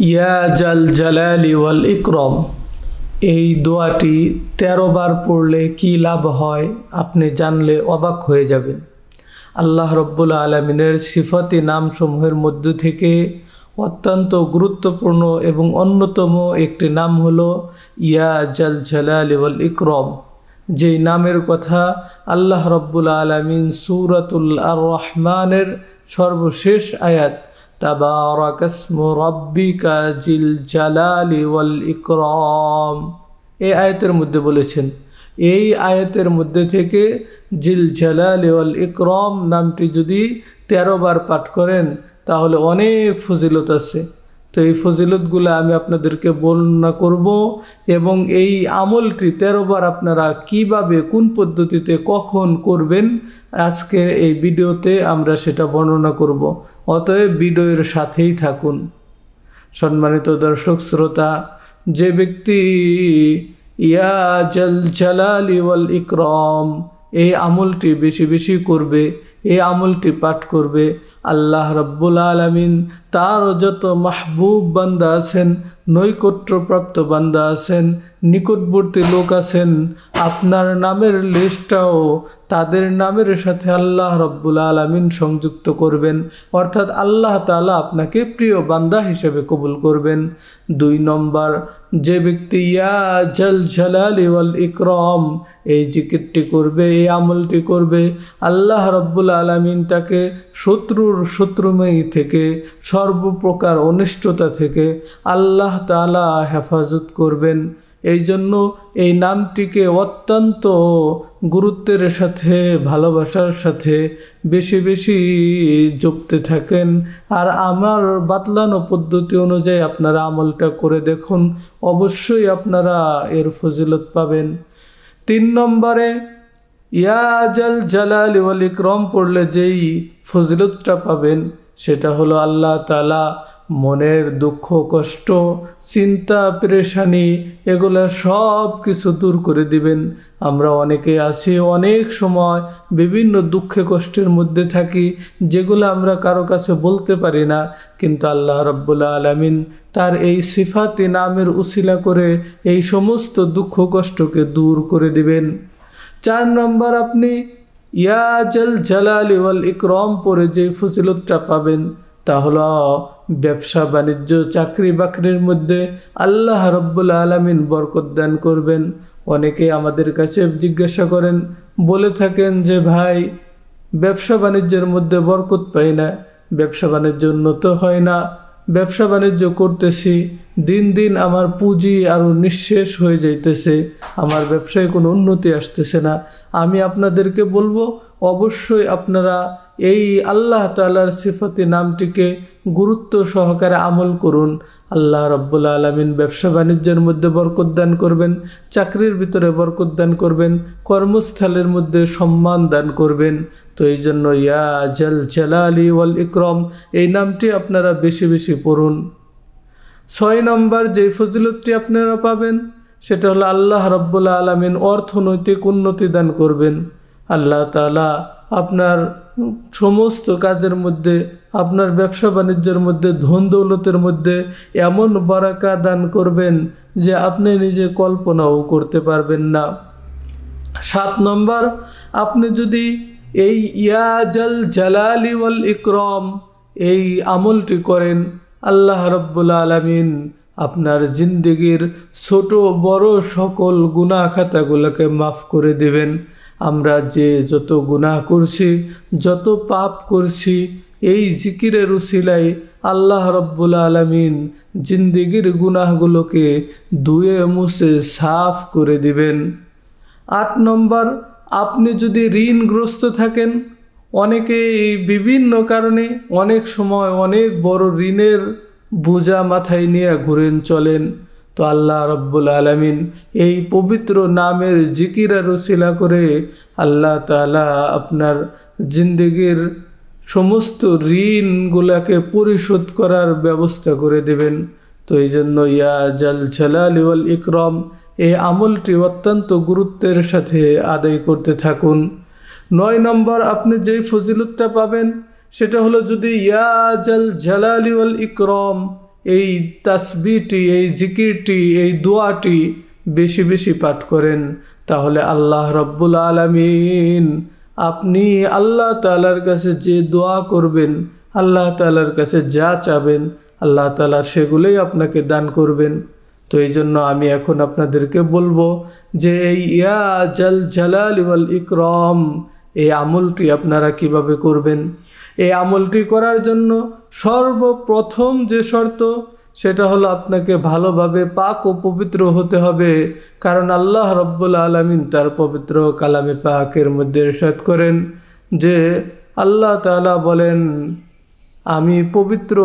ইয়া জাল জালালি ওয়াল ইকরম, এই দোয়াটি 13 বার পড়লে কি লাভ হয় আপনি জানলে অবাক হয়ে যাবেন। আল্লাহ রব্বুল আলমিনের সিফাতি নামসমূহের মধ্য থেকে অত্যন্ত গুরুত্বপূর্ণ এবং অন্যতম একটি নাম হলো ইয়া জাল জালালি ওয়াল ইকরম, যেই নামের কথা আল্লাহ রব্বুল আলমিন সূরাতুল আর রহমানের সর্বশেষ আয়াত তাবারাকাসমু রাব্বিকা জিল জালালি ওয়াল ইকরাম এই আয়াতের মধ্যে বলেছেন। এই আয়াতের মধ্যে থেকে জিল জালালি ওয়াল ইকরাম নামটি যদি 13 বার পাঠ করেন তাহলে অনেক ফজিলত আছে। তো এই ফজিলতগুলো আমি আপনাদেরকে বর্ণনা করব এবং এই আমলটি 13 বার আপনারা কিভাবে কোন পদ্ধতিতে কখন করবেন আজকের এই ভিডিওতে আমরা সেটা বর্ণনা করব। অতএব ভিডিওর সাথেই থাকুন। সম্মানিত দর্শক শ্রোতা, যে ব্যক্তি ইয়া জাল জালালি ওয়াল ইকরাম এই আমলটি বেশি বেশি করবে, এই আমলটি পাঠ করবে, আল্লাহ রব্বুল আলামিন তার যত মাহবুব বান্দা আছেন, নৈকট্যপ্রাপ্ত বান্দা আছেন, নিকটবর্তী লোক আছেন, আপনার নামের লিস্টটাও তাদের নামের সাথে আল্লাহ রব্বুল আলামিন সংযুক্ত করবেন, অর্থাৎ আল্লাহ তাআলা আপনাকে প্রিয় বান্দা হিসেবে কবুল করবেন। 2 নম্বর, যে ব্যক্তি ইয়া জাল জালালি ওয়াল ইকরাম এই জিকিরটি করবে, এই আমলটি করবে, আল্লাহ রব্বুল আলামিন তাকে শত্রুময়ী থেকে, সর্বপ্রকার অনিষ্টতা থেকে আল্লাহ তাআলা হেফাজত করবেন। এই জন্য এই নামটিকে অত্যন্ত গুরুত্বের সাথে, ভালোবাসার সাথে বেশি বেশি জপতে থাকেন। আর আমার বাতলানো পদ্ধতি অনুযায়ী আপনারা আমলটা করে দেখুন, অবশ্যই আপনারা এর ফজিলত পাবেন। 3 নম্বরে ইয়া জাল জালালি ওয়াল ইকরাম পড়লে যেই ফজিলতটা পাবেন সেটা হলো আল্লাহ তাআলা মনের দুঃখ কষ্ট, চিন্তা পেরেশানি এগুলো সব কিছু দূর করে দিবেন। আমরা অনেকে আছি অনেক সময় বিভিন্ন দুঃখে কষ্টের মধ্যে থাকি, যেগুলো আমরা কারো কাছে বলতে পারি না, কিন্তু আল্লাহ রব্বুল আলামিন তার এই সিফাতি নামের উসিলা করে এই সমস্ত দুঃখ কষ্টকে দূর করে দিবেন। 4 নম্বর, আপনি ইয়া জাল জালালি ওয়াল ইকরাম পরে যে ফজিলতটা পাবেন তা হলো ব্যবসা বাণিজ্য, চাকরি বাকরির মধ্যে আল্লাহ রব্বুল আলামিন বরকত দান করবেন। অনেকে আমাদের কাছে জিজ্ঞাসা করেন, বলে থাকেন যে ভাই ব্যবসা বাণিজ্যের মধ্যে বরকত পাই না, ব্যবসা বাণিজ্য উন্নত হয় না, ব্যবসা বাণিজ্য করতেছি, দিন দিন আমার পুঁজি আরও নিঃশেষ হয়ে যাইতেছে, আমার ব্যবসায় কোনো উন্নতি আসতেছে না। আমি আপনাদেরকে বলবো অবশ্যই আপনারা এই আল্লাহ তাআলার সিফাতি নামটিকে গুরুত্ব সহকারে আমল করুন। আল্লাহ রব্বুল আলামিন ব্যবসা বাণিজ্যের মধ্যে বরকত দান করবেন, চাকরির ভিতরে বরকত দান করবেন, কর্মস্থলের মধ্যে সম্মান দান করবেন। তো এই জন্য ইয়া জাল জালালি ওয়াল ইকরাম এই নামটি আপনারা বেশি বেশি পড়ুন। 6 নম্বর যে ফজিলতটি আপনারা পাবেন সেটা হলো আল্লাহ রব্বুল আলামিন অর্থনৈতিক উন্নতি দান করবেন। আল্লাহ তাআলা আপনার সমস্ত কাজের মধ্যে, আপনার ব্যবসা বাণিজ্যের মধ্যে, ধন দৌলতের মধ্যে এমন বারাকা দান করবেন যে আপনি নিজে কল্পনাও করতে পারবেন না। 7 নম্বর, আপনি যদি এই ইয়া জাল জালালি ওয়াল ইকরাম এই আমলটি করেন, আল্লাহ রব্বুল আলামিন আপনার জিন্দেগির ছোট বড় সকল গুনাহ খাতাগুলোকে মাফ করে দেবেন। আমরা যে যত গুনাহ করছি, যত পাপ করছি, এই জিকিরের উসিলায় আল্লাহ রব্বুল আলামিন জিন্দেগির গুনাহগুলোকে ধুয়ে মুছে সাফ করে দিবেন। 8 নম্বর, আপনি যদি ঋণগ্রস্ত থাকেন, অনেকে বিভিন্ন কারণে অনেক সময় অনেক বড় ঋণের বোঝা মাথায় নিয়ে ঘুরেন চলেন, তো আল্লাহ রব্বুল আলামিন এই পবিত্র নামের জিকির আর উসিলা করে আল্লাহ তাআলা আপনার জিন্দেগির সমস্ত ঋণগুলোকে পরিশোধ করার ব্যবস্থা করে দেবেন। তো এই জন্য ইয়া জাল জালালি ওয়াল ইকরাম এই আমলটি অত্যন্ত গুরুত্বের সাথে আদায় করতে থাকুন। 9 নম্বর, আপনি যেই ফজিলতটা পাবেন সেটা হলো যদি ইয়া জাল জালালি ওয়াল ইকরাম এই তাসবিহটি, এই জিকিরটি, এই দোয়াটি বেশি বেশি পাঠ করেন, তাহলে আল্লাহ রব্বুল আলামিন আপনি আল্লাহ তাআলার কাছে যে দোয়া করবেন, আল্লাহ তাআলার কাছে যা চাবেন, আল্লাহ তাআলা সেগুলোই আপনাকে দান করবেন। তো এই জন্য আমি এখন আপনাদেরকে বলবো যে এই ইয়া জাল জালালি ওয়াল ইকরাম এই আমলটি আপনারা কিভাবে করবেন। এই আমলটি করার জন্য সর্বপ্রথম যে শর্ত, সেটা হলো আপনাকে ভালোভাবে পাক ও পবিত্র হতে হবে। কারণ আল্লাহ রব্বুল আলামিন তার পবিত্র কালামে পাকের মধ্যে ইরশাদ করেন যে আল্লাহ তাআলা বলেন, আমি পবিত্র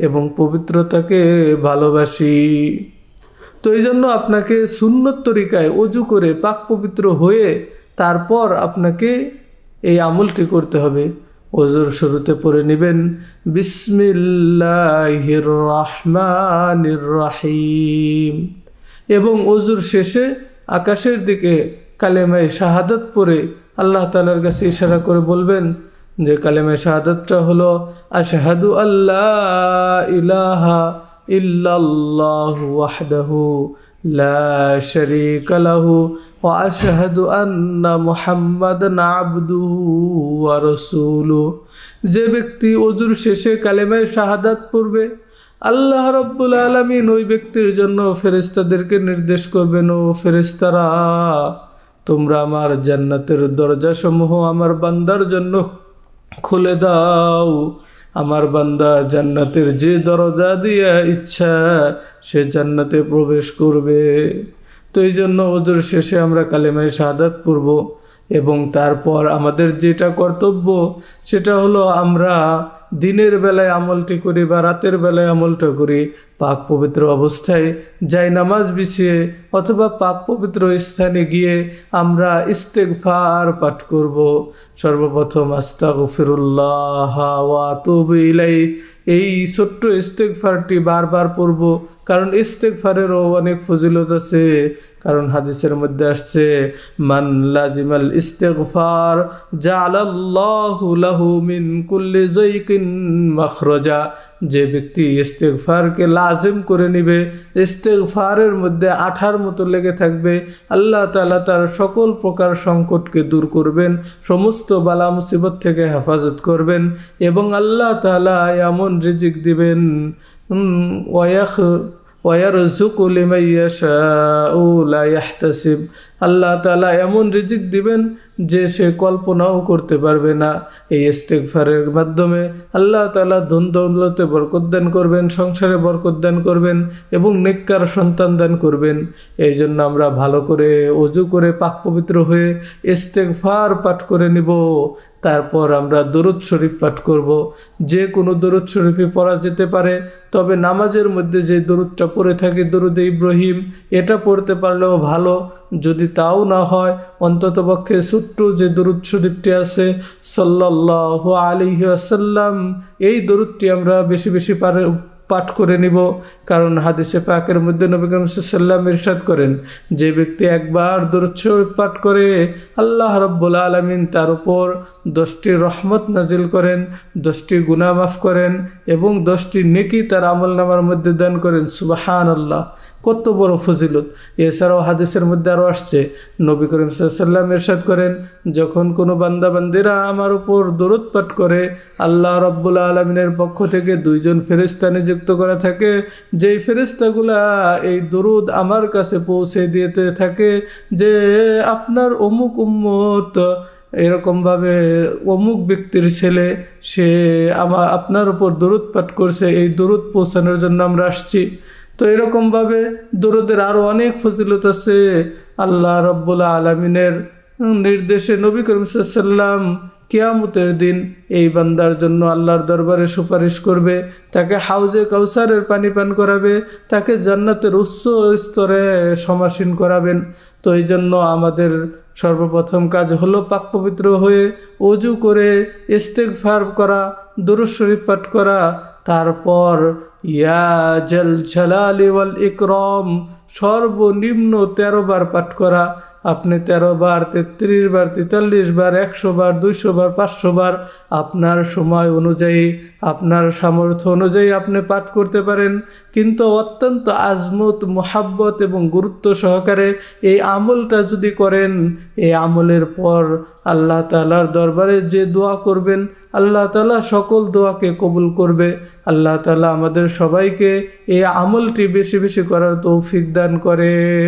এবং পবিত্রতাকে ভালোবাসি। তো এই জন্য আপনাকে সুন্নত তরিকায় অজু করে পাক পবিত্র হয়ে তারপর আপনাকে এই আমলটি করতে হবে। ওজুর শুরুতে পড়ে নেবেন বিসমিল্লাহির রহমানির রহিম, এবং ওজুর শেষে আকাশের দিকে কালেমায়ে শাহাদাত পড়ে আল্লাহ তাআলার কাছে ইশারা করে বলবেন যে কালেমায়ে শাহাদাতটা হলো আশহাদু আল্লা ইলাহা ইল্লাল্লাহু ওয়াহদাহু লা শারীকা লাহু ওয়া আশহাদু আন্না মুহাম্মাদান আবদুহু ওয়া রাসূলুহু। যে ব্যক্তি ওযুর শেষে কালেমায়ে শাহাদাত পড়বে, আল্লাহ রাব্বুল আলামিন ওই ব্যক্তির জন্য ফেরেশতাদেরকে নির্দেশ করবেন, ও ফেরেশতারা তোমরা আমার জান্নাতের দরজাসমূহ আমার বান্দার জন্য খুলে দাও। আমার বান্দা জান্নাতের যে দরজা দিয়ে ইচ্ছা সে জান্নাতে প্রবেশ করবে। তো এই জন্য ওজুর শেষে আমরা কালেমায়ে শাহাদাত পড়ব, এবং তারপর আমাদের যেটা কর্তব্য সেটা হলো আমরা দিনের বেলায় আমলটি করি বা রাতের বেলায় আমলটা করি পাক পবিত্র অবস্থায় যাই নামাজ বিছিয়ে অথবা পাক পবিত্র স্থানে গিয়ে আমরা ইস্তেগফার পাঠ করব। সর্বপ্রথম আস্তাগফিরুল্লাহ ওয়া আতুবু ইলাইহি, এই ছোট্ট ইস্তেগফারটি বারবার পড়ব, কারণ ইস্তেগফারেরও অনেক ফজিলত আছে। কারণ হাদিসের মধ্যে আসছে মান লাজিমাল ইস্তেগফার জাআলাল্লাহু লাহু মিন কুল্লি যায়কিন মাখরাজা। যে ব্যক্তি ইস্তেগফারকে লাজিম করে নিবে, ইস্তেগফারের মধ্যে আঠার মতো লেগে থাকবে, আল্লাহ তাআলা তার সকল প্রকার সংকটকে দূর করবেন, সমস্ত বালা মুসিবত থেকে হেফাজত করবেন, এবং আল্লাহ তাআলা এমন রিজিক দিবেন ওয়ায়ারযুকু লিমান ইয়াশাউ লা ইয়াহতাসিব। আল্লাহ তাআলা এমন রিজিক দিবেন যে সে কল্পনাও করতে পারবে না। এই ইস্তেগফারের মাধ্যমে আল্লাহ তাআলা ধন দৌলতে বরকত দান করবেন, সংসারে বরকত দান করবেন, এবং নেককার সন্তান দান করবেন। এই জন্য আমরা ভালো করে ওযু করে পাক পবিত্র হয়ে ইস্তেগফার পাঠ করে নিব। তারপর আমরা দরুদ শরীফ পাঠ করব। যে কোনো দরুদ শরীফই পড়া যেতে পারে, তবে নামাজের মধ্যে যে দরুদটা পড়ে থাকে দরুদে ইব্রাহিম, এটা পড়তে পারলেও ভালো। যদি তাও না হয় অন্ততপক্ষে ছোট্ট যে দরুদ শরীফটি আছে সাল্লাল্লাহু আলাইহি ওয়াসাল্লাম, এই দরুদটি আমরা বেশি বেশি পাঠ করে নিব। কারণ হাদিসে পাকের মধ্যে নবী করিম সাল্লাল্লাহু আলাইহি ওয়াসাল্লাম ইরশাদ করেন, যে ব্যক্তি একবার দরুদ শরীফ পাঠ করে আল্লাহ রাব্বুল আলামিন তার উপর 10টি রহমত নাজিল করেন, 10টি গুনাহ মাফ করেন, এবং 10টি নেকি তার আমলনামার মধ্যে দান করেন। সুবহানাল্লাহ, কত বড় ফজিলত! এছাড়াও হাদিসের মধ্যে আরও আসছে, নবী করিম সাল্লাল্লাহু আলাইহি ওয়াসাল্লাম ইরশাদ করেন, যখন কোনো বান্দা বান্দিরা আমার উপর দরুদ পাঠ করে আল্লাহ রাব্বুল আলামিনের পক্ষ থেকে 2 জন ফেরেশতা নিযুক্ত করা থাকে, যেই ফেরেশতাগুলা এই দরুদ আমার কাছে পৌঁছে দিতে থাকে যে আপনার অমুক উম্মত এরকমভাবে অমুক ব্যক্তির ছেলে সে আপনার উপর দরুদ পাঠ করছে, এই দরুদ পৌঁছানোর জন্য আমরা আসছি। তো এরকমভাবে দরুদের আরও অনেক ফজিলত আছে। আল্লাহ রাব্বুল আলামিনের নির্দেশে নবী করিম সাল্লাল্লাহু আলাইহি ওয়াসাল্লাম কিয়ামতের দিন এই বান্দার জন্য আল্লাহর দরবারে সুপারিশ করবে, তাকে হাউজে কাউসারের পানি পান করাবে, তাকে জান্নাতের উচ্চ স্তরে সমাসীন করাবেন। তো এই জন্য আমাদের সর্বপ্রথম কাজ হলো পাক পবিত্র হয়ে ওযু করে ইস্তেগফার করা, দরুদ শরীফ পাঠ করা, তারপর ইয়া জাল জালালি ওয়াল ইকরাম সর্বনিম্ন 13 বার পাঠ করা। আপনি 13 বার, 33 বার, 43 বার, 100 বার, 200 বার, 500 বার আপনার সময় অনুযায়ী, আপনার সামর্থ্য অনুযায়ী আপনি পাঠ করতে পারেন। কিন্তু অত্যন্ত আজমত, মোহাব্বত এবং গুরুত্ব সহকারে এই আমলটা যদি করেন, এই আমলের পর আল্লাহ তাআলার দরবারে যে দোয়া করবেন, আল্লাহ তাআলা সকল দোয়াকে কবুল করবে। আল্লাহ তাআলা আমাদের সবাইকে এই আমলটি বেশি বেশি করার তৌফিক দান করেন।